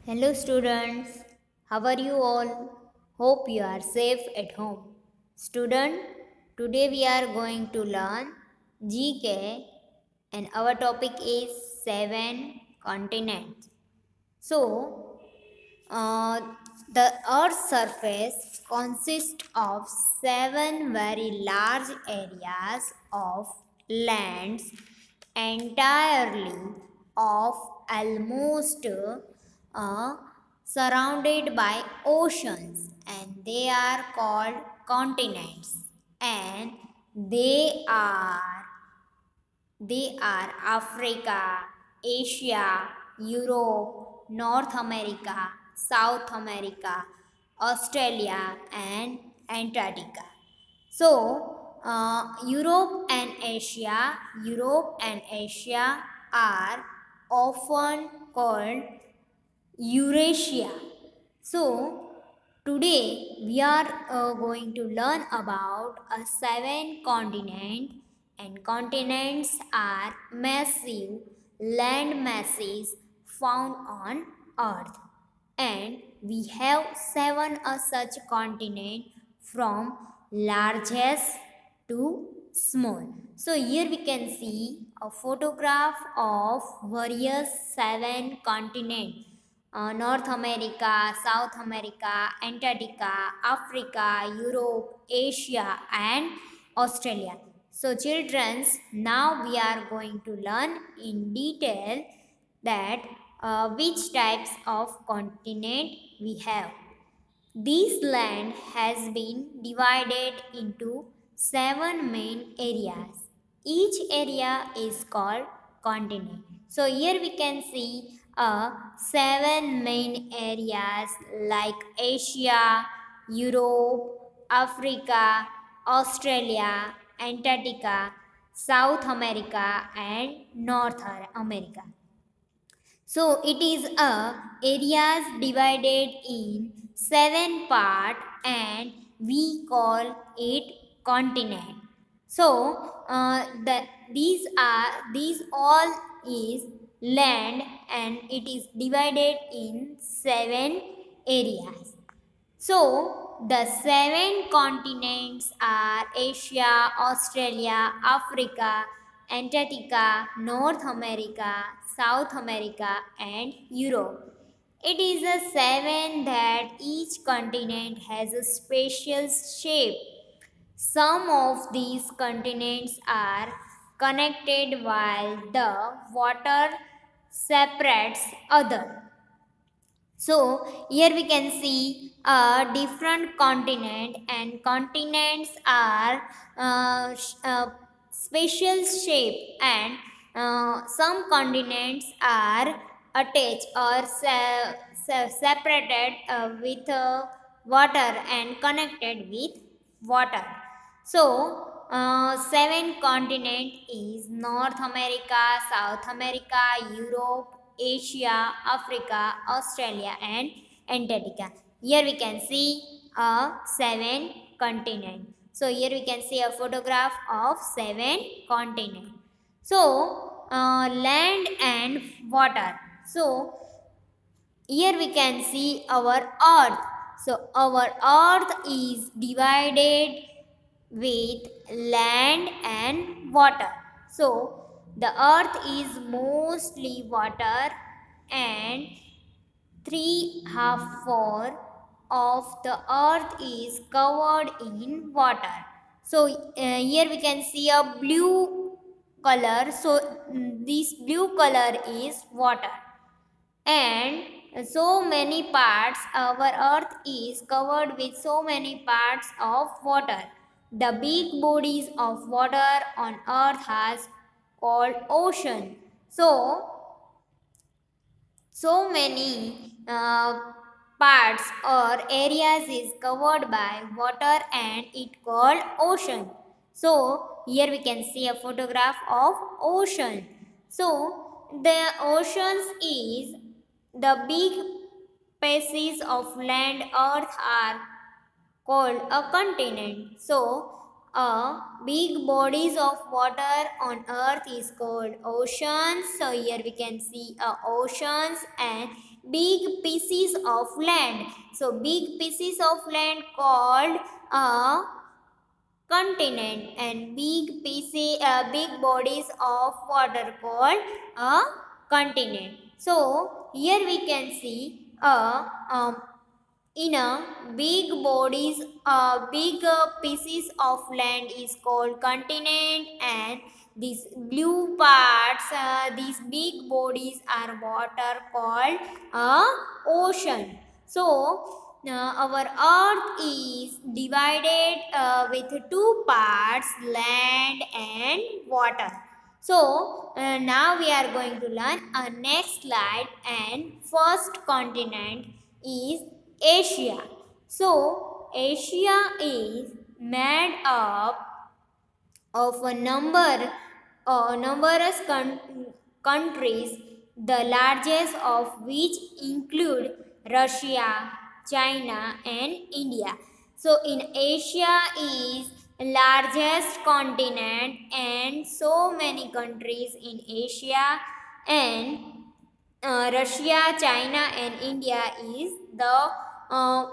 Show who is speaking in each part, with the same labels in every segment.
Speaker 1: Hello students, how are you all? Hope you are safe at home. Student, today we are going to learn GK and our topic is 7 continents. So, uh, the Earth's surface consists of 7 very large areas of lands entirely of almost surrounded by oceans, and they are called continents, and they are they are Africa, Asia, Europe, North America, South America, Australia, and Antarctica. So, Europe and Asia are often called Eurasia. So, today we are going to learn about a 7 continent, and continents are massive land masses found on earth, and we have 7 such continent from largest to small. So here we can see a photograph of various 7 continents: North America, South America, Antarctica, Africa, Europe, Asia, and Australia. So, children, now we are going to learn in detail that which types of continent we have. This land has been divided into 7 main areas. Each area is called continent. So here we can see 7 main areas like Asia, Europe, Africa, Australia, Antarctica, South America, and North America. So it is areas divided in 7 parts, and we call it continent. So these all is land, and it is divided in 7 areas. So, the 7 continents are Asia, Australia, Africa, Antarctica, North America, South America, and Europe. It is a 7 that each continent has a special shape. Some of these continents are connected while the water separates others. So here we can see a different continent, and continents are special shape, and some continents are attached or separated with water and connected with water. So 7 continent is North America, South America, Europe, Asia, Africa, Australia, and Antarctica. Here we can see 7 continent. So here we can see a photograph of 7 continent. So land and water. So here we can see our earth. So our earth is divided with land and water. So the earth is mostly water, and 3/4 of the earth is covered in water. So here we can see a blue color. So this blue color is water, and so many parts our earth is covered with so many parts of water. The big bodies of water on earth has called ocean. So many parts or areas is covered by water, and it called ocean. So here we can see a photograph of ocean. So the oceans is the big pieces of land earth are called a continent. So, big bodies of water on earth is called oceans. So here we can see oceans, and big pieces of land. So big pieces of land called a continent, and big bodies of water called a continent. So here we can see in a big bodies, big pieces of land is called continent, and these blue parts, these big bodies are water called ocean. So our earth is divided with two parts, land and water. So now we are going to learn our next slide, and first continent is Asia. So Asia is made up of a numerous countries, the largest of which include Russia, China and India. So in Asia is largest continent, and so many countries in Asia, and Russia, China and India is the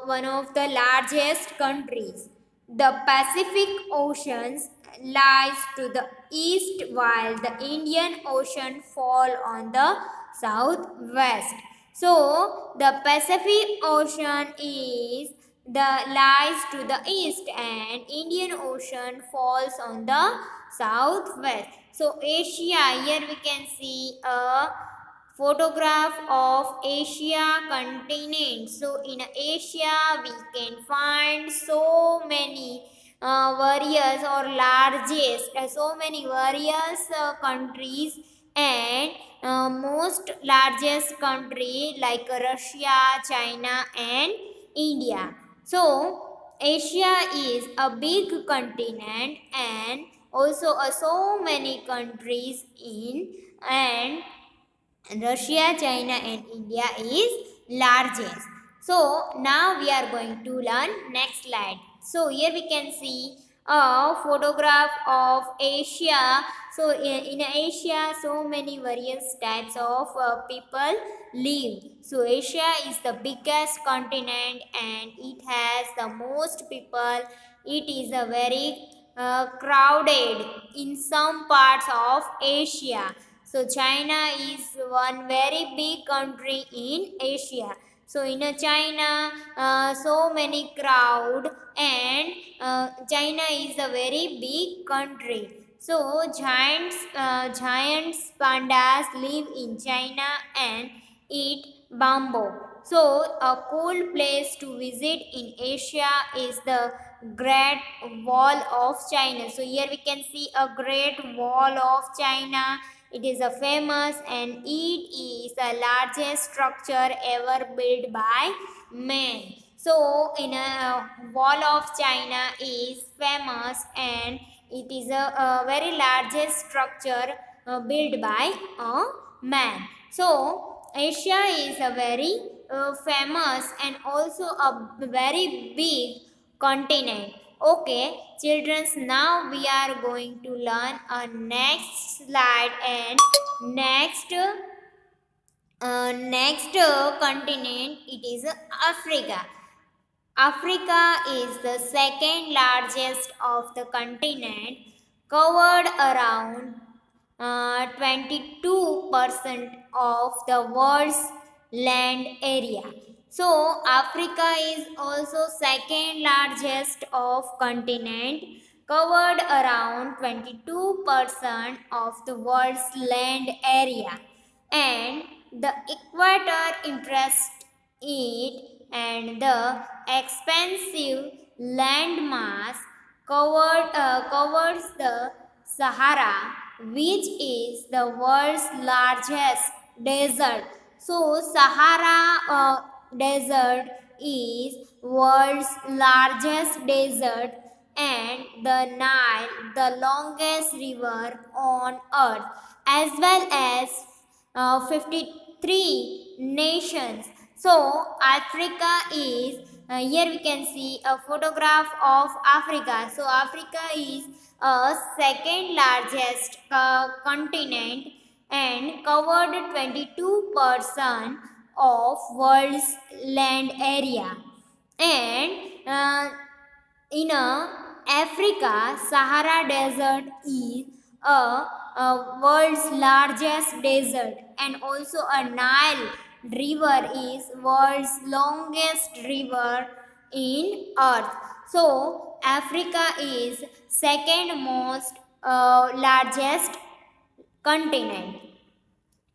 Speaker 1: one of the largest countries. The Pacific Oceans lies to the east, while the Indian Ocean fall on the southwest. So the Pacific Ocean is the lies to the east, and Indian Ocean falls on the southwest. So Asia, here we can see a photograph of Asia continent. So in Asia we can find so many various or largest, so many various countries, and most largest country like Russia, China and India. So Asia is a big continent, and also so many countries in, and Russia, China and India is largest. So now we are going to learn next slide. So here we can see a photograph of Asia. So in Asia so many various types of people live. So Asia is the biggest continent, and it has the most people. It is a very crowded in some parts of Asia. So China is one very big country in Asia. So in China, so many crowd, and China is a very big country. So giants pandas live in China and eat bamboo. So a cool place to visit in Asia is the Great Wall of China. So here we can see a Great Wall of China. It is a famous, and it is the largest structure ever built by man. So in a Wall of China is famous, and it is a very largest structure built by a man. So Asia is a very famous and also a very big continent. Okay, children, now we are going to learn a next slide, and next continent, it is Africa. Africa is the second largest of the continent, covered around 22% of the world's land area. So Africa is also second largest of continent, covered around 22% of the world's land area, and the equator interests it, and the expansive landmass covers the Sahara, which is the world's largest desert. So Sahara desert is world's largest desert, and the Nile the longest river on earth, as well as 53 nations. So Africa is, here we can see a photograph of Africa. So Africa is a second largest continent, and covered 22% of world's land area. And in Africa, Sahara Desert is a world's largest desert, and also a Nile River is world's longest river in earth. So Africa is second most largest continent.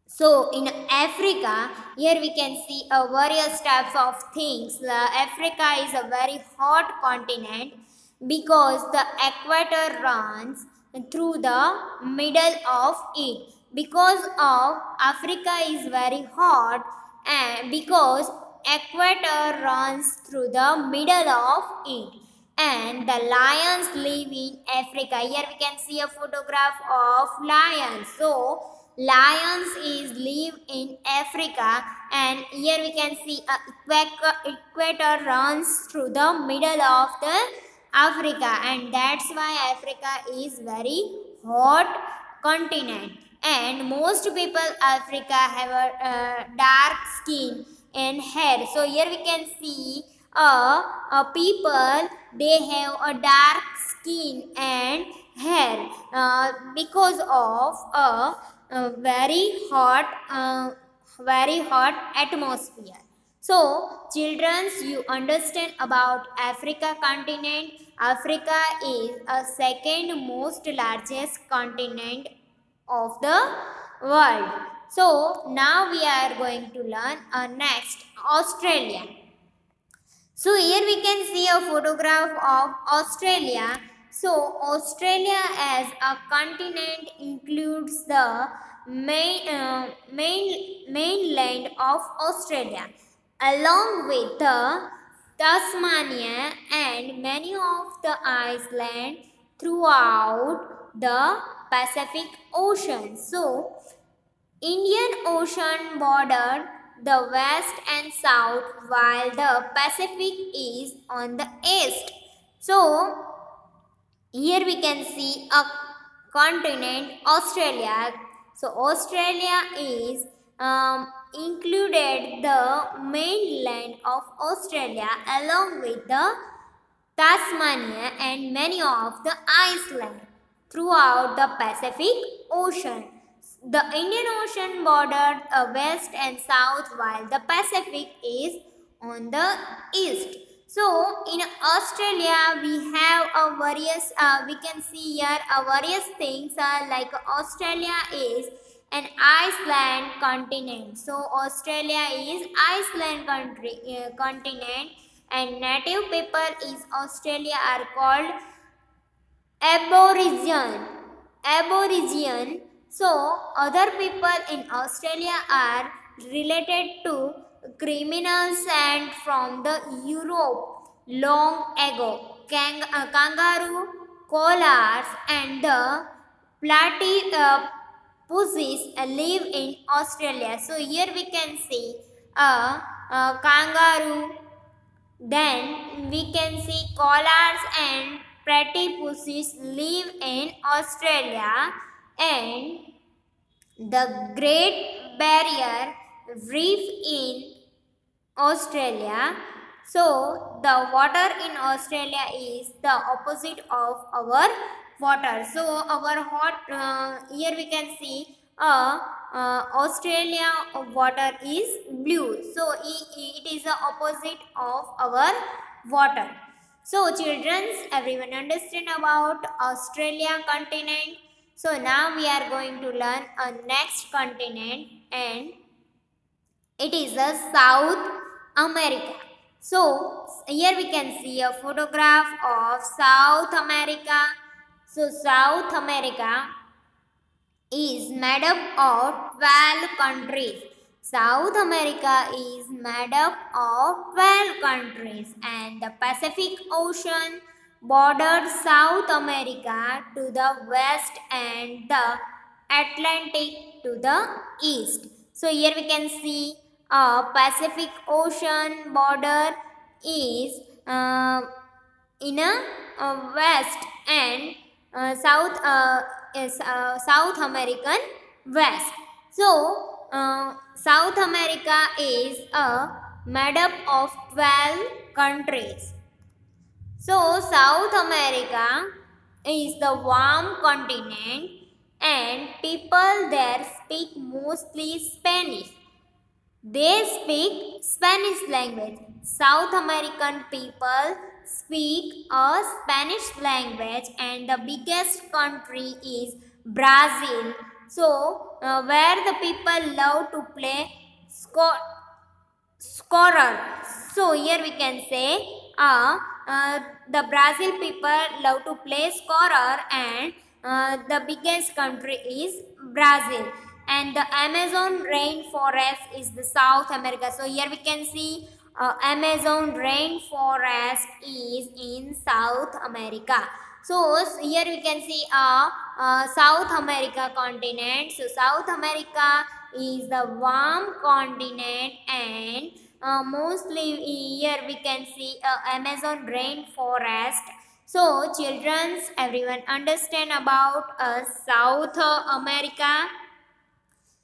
Speaker 1: So in Africa, here we can see various types of things. Africa is a very hot continent because the equator runs through the middle of it. Because of Africa is very hot, and because equator runs through the middle of it, and the lions live in Africa. Here we can see a photograph of lions. So lions is live in Africa, and here we can see equator runs through the middle of the Africa, and that's why Africa is very hot continent. And most people Africa have a dark skin and hair. So here we can see people, they have a dark skin and hair because of a very hot atmosphere. So children, you understand about Africa continent. Africa is a second most largest continent of the world. So now we are going to learn next Australia. So here we can see a photograph of Australia. So Australia as a continent includes the mainland of Australia, along with the Tasmania and many of the islands throughout the Pacific Ocean. So Indian Ocean bordered the west and south, while the Pacific is on the east. So here we can see a continent, Australia. So Australia is included the mainland of Australia along with the Tasmania and many of the islands throughout the Pacific Ocean. The Indian Ocean bordered west and south, while the Pacific is on the east. So in Australia we have a various we can see here various things like Australia is an island continent. So Australia is Iceland continent, and native people is Australia are called Aborigine. So other people in Australia are related to criminals and from the Europe long ago. Kangaroo, koalas and the platypuses live in Australia. So here we can see a kangaroo, then we can see koalas and platypuses live in Australia, and the Great Barrier Reef in Australia. So the water in Australia is the opposite of our water. So our hot here we can see Australia water is blue. So it is the opposite of our water. So children, everyone understand about Australia continent. So now we are going to learn a next continent, and it is the South America. So here we can see a photograph of South America. So South America is made up of 12 countries. South America is made up of 12 countries, and the Pacific Ocean bordered South America to the west and the Atlantic to the east. So here we can see Pacific Ocean border is in a west, and South American west. So South America is made up of 12 countries. So, South America is the warm continent and people there speak mostly Spanish. They speak Spanish language. South American people speak a Spanish language and the biggest country is Brazil. So, where the people love to play scorer. So, here we can say the Brazil people love to play scorer and the biggest country is Brazil, and the Amazon rainforest is the South America. So here we can see Amazon rainforest is in South America. So here we can see South America continent. So South America is the warm continent and mostly here we can see Amazon rainforest. So children, everyone understand about South America.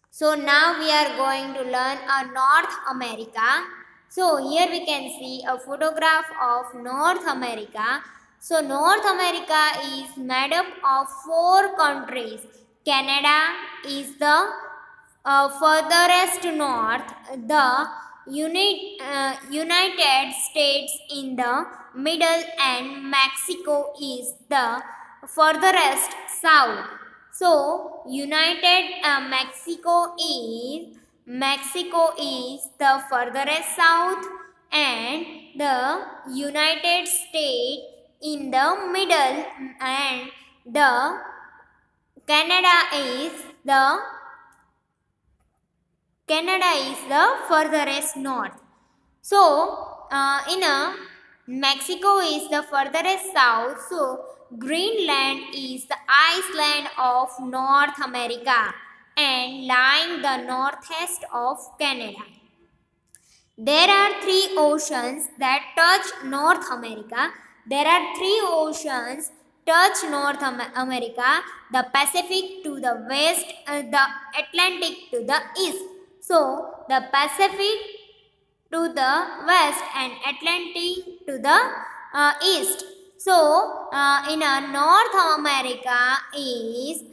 Speaker 1: So now we are going to learn North America. So here we can see a photograph of North America. So North America is made up of 4 countries. Canada is the furthest north. The United States in the middle and Mexico is the furthest south. So United Mexico is the furthest south and the United States in the middle and the Canada is the furthest north. So, Mexico is the furthest south. So, Greenland is the island of North America and lying the northeast of Canada. There are 3 oceans that touch North America. There are 3 oceans touch North America, the Pacific to the west, the Atlantic to the east. So, the Pacific to the west and Atlantic to the east. So, in North America is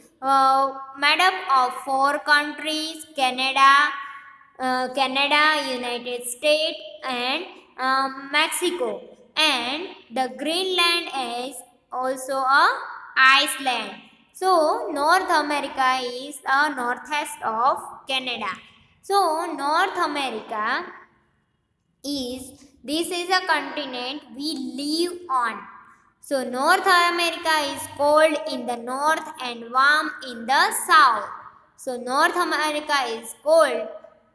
Speaker 1: made up of 4 countries: Canada, United States, and Mexico. And the Greenland is also a Iceland. So, North America is a northeast of Canada. So, North America this is a continent we live on. So, North America is cold in the north and warm in the south. So, North America is cold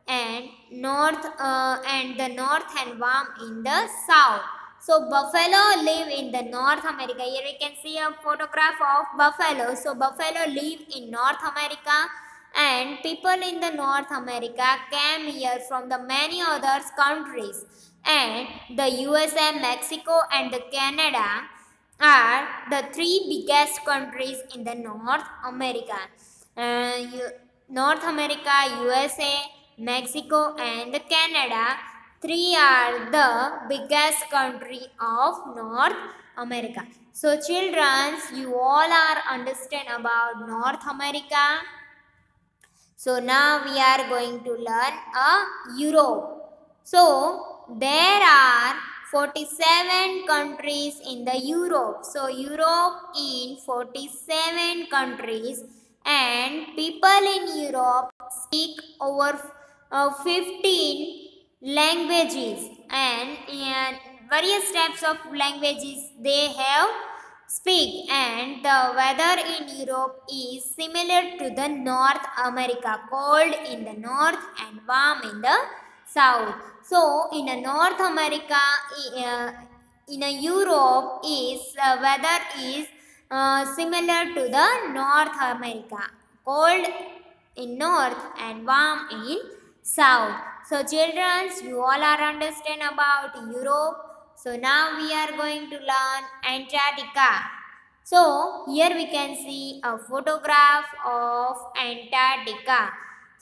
Speaker 1: and the north and warm in the south. So, buffalo live in the North America. Here we can see a photograph of buffalo. So, buffalo live in North America and people in the North America came here from the many other countries. And the USA, Mexico and the Canada are the 3 biggest countries in the North America. North America, USA, Mexico and Canada, 3 are the biggest country of North America. So children, you all are understand about North America. So now we are going to learn Europe. So there are 47 countries in the Europe. So Europe in 47 countries and people in Europe speak over 15 languages and various types of languages they have speak, and the weather in Europe is similar to the North America, cold in the north and warm in the south. So in North America, in Europe is weather is similar to the North America, cold in north and warm in south. So children, you all are understand about Europe. So now we are going to learn Antarctica. So here we can see a photograph of Antarctica.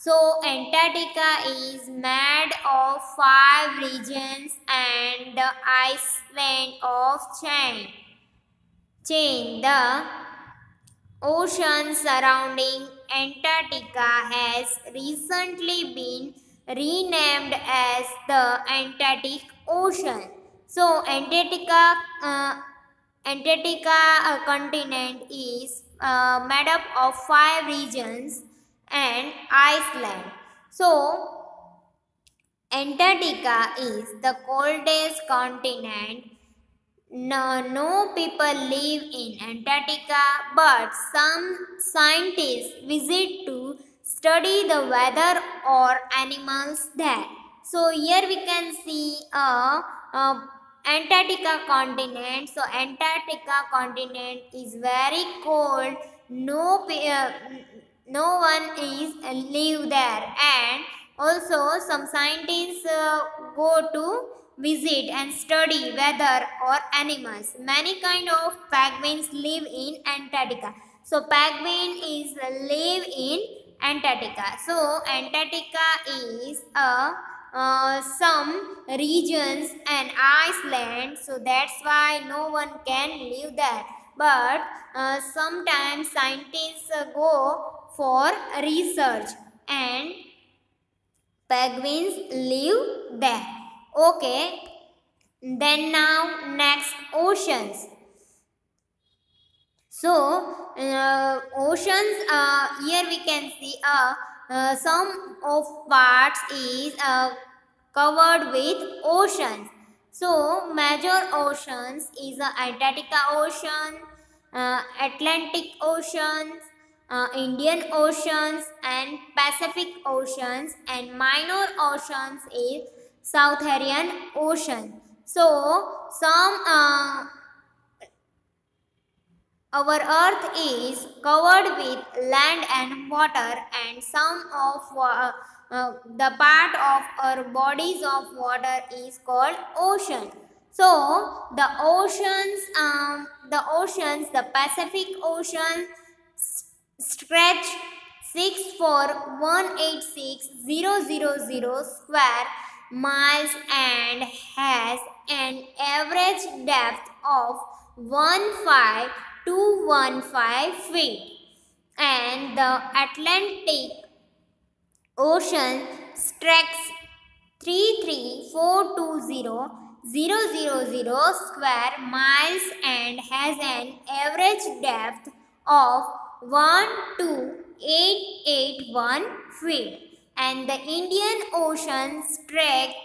Speaker 1: So Antarctica is made of 5 regions and the island of chain. The ocean surrounding Antarctica has recently been renamed as the Antarctic Ocean. So Antarctica continent is made up of 5 regions and Iceland. So Antarctica is the coldest continent. No people live in Antarctica, but some scientists visit to study the weather or animals there. So here we can see a Antarctica continent. So Antarctica continent is very cold. No one is live there, and also some scientists go to visit and study weather or animals. Many kind of penguins live in Antarctica. So penguin is live in Antarctica. So Antarctica is a some regions and Iceland. So that's why no one can live there. But sometimes scientists go for research and penguins live there. Okay, then now next oceans. So oceans, here we can see some of parts is covered with oceans. So major oceans is Antarctica Ocean, Atlantic Oceans, Indian Oceans and Pacific Oceans, and minor oceans is Southern Ocean. So some our earth is covered with land and water, and some of the part of our bodies of water is called ocean. So the Pacific Ocean stretch 64186,000 square miles and has an average depth of 15,215 feet, and the Atlantic Ocean stretches 33,420,000 square miles and has an average depth of 12,881 feet, and the Indian Ocean stretch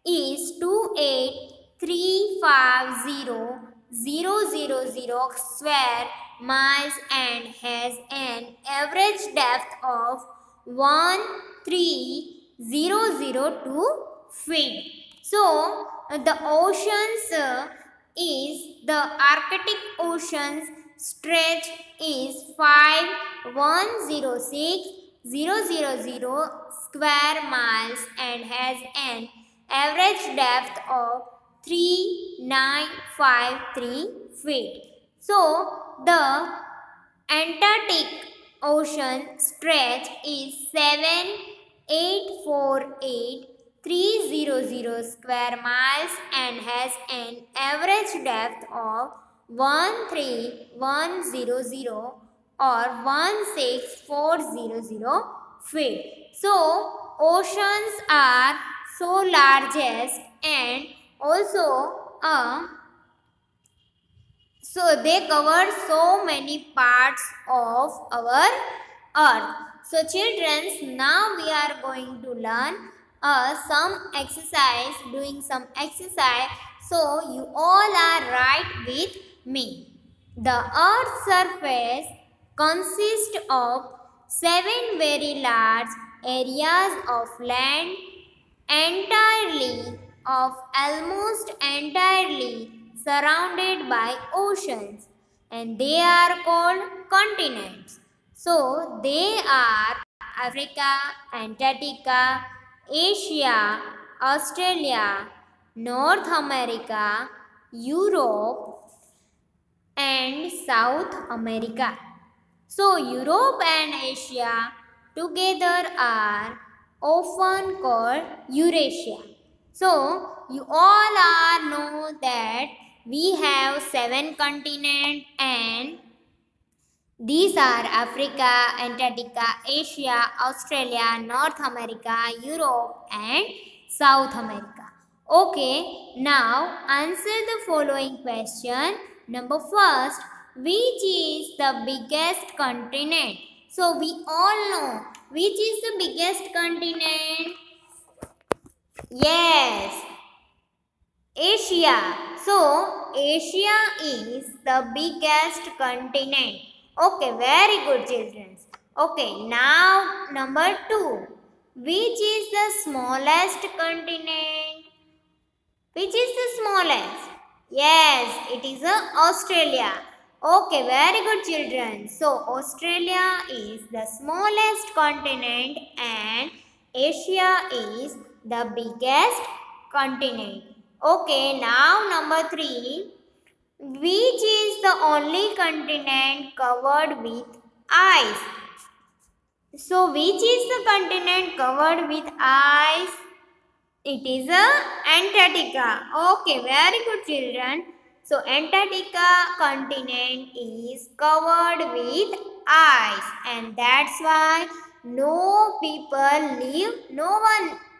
Speaker 1: is 28,350,000 square miles and has an average depth of 13,002 feet. So the oceans is the Arctic Ocean's stretch is 5,106,000 square miles and has an average depth of 3,953 feet. So the Antarctic Ocean stretch is 7,848,300 square miles and has an average depth of 13,100 or 16,400 feet. So oceans are so largest and also so they cover so many parts of our earth. So children, now we are going to learn doing some exercise. So you all are right with me. The earth's surface consists of 7 very large areas of land almost entirely surrounded by oceans, and they are called continents. So they are Africa, Antarctica, Asia, Australia, North America, Europe and South America. So Europe and Asia together are often called Eurasia. So, you all are know that we have 7 continents and these are Africa, Antarctica, Asia, Australia, North America, Europe and South America. Okay, now answer the following question. Number first, which is the biggest continent? So we all know which is the biggest continent? Yes, Asia. So, Asia is the biggest continent. Okay, very good children. Okay, now number 2. Which is the smallest continent? Which is the smallest? Yes, it is Australia. Okay, very good children. So, Australia is the smallest continent and Asia is the biggest continent. Okay, now number 3. Which is the only continent covered with ice? So, which is the continent covered with ice? It is Antarctica. Okay, very good children. So, Antarctica continent is covered with ice and that's why no one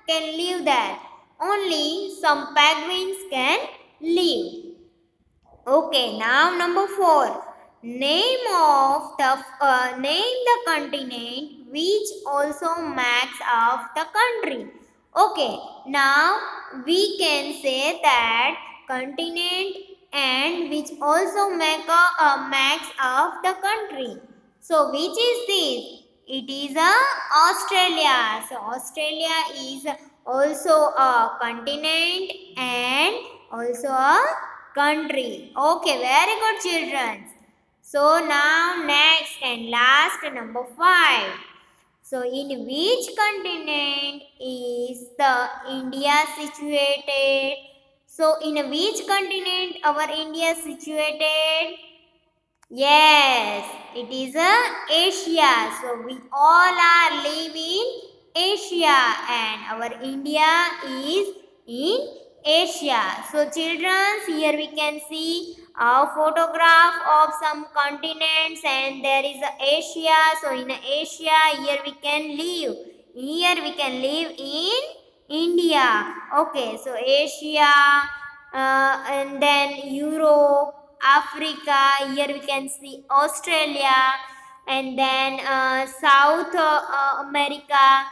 Speaker 1: can live there. Only some penguins can live. Okay, now number 4. Name the continent which also makes up the country. Okay, now we can say that continent and which also makes up the country. So which is this? It is Australia. So Australia is also a continent and also a country. Okay, very good children. So now next and last number 5. So in which continent is the India situated? So in which continent our India situated? Yes, it is Asia. So we all are live in Asia and our India is in Asia. So children, here we can see a photograph of some continents and there is Asia. So in Asia, here we can live. Here we can live in India. Okay, so Asia and then Europe, Africa, here we can see Australia and then South America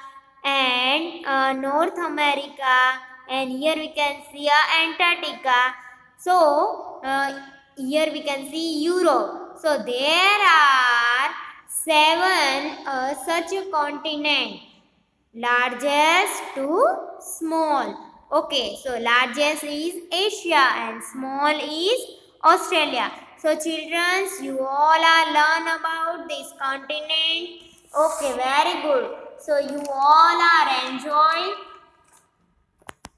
Speaker 1: and North America and here we can see Antarctica. So here we can see Europe. So there are 7 such continents, largest to small. Okay, so largest is Asia and small is Australia. So children, you all are learn about this continent. Okay, very good. So you all are enjoying.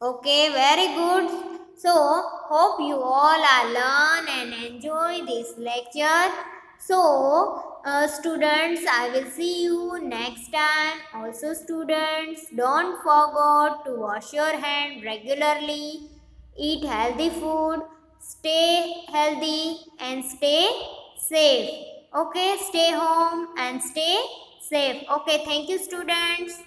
Speaker 1: Okay, very good. So hope you all are learn and enjoy this lecture. So students, I will see you next time. Also students, don't forget to wash your hand regularly. Eat healthy food. Stay healthy and stay safe. Okay, stay home and stay safe. Okay, thank you students.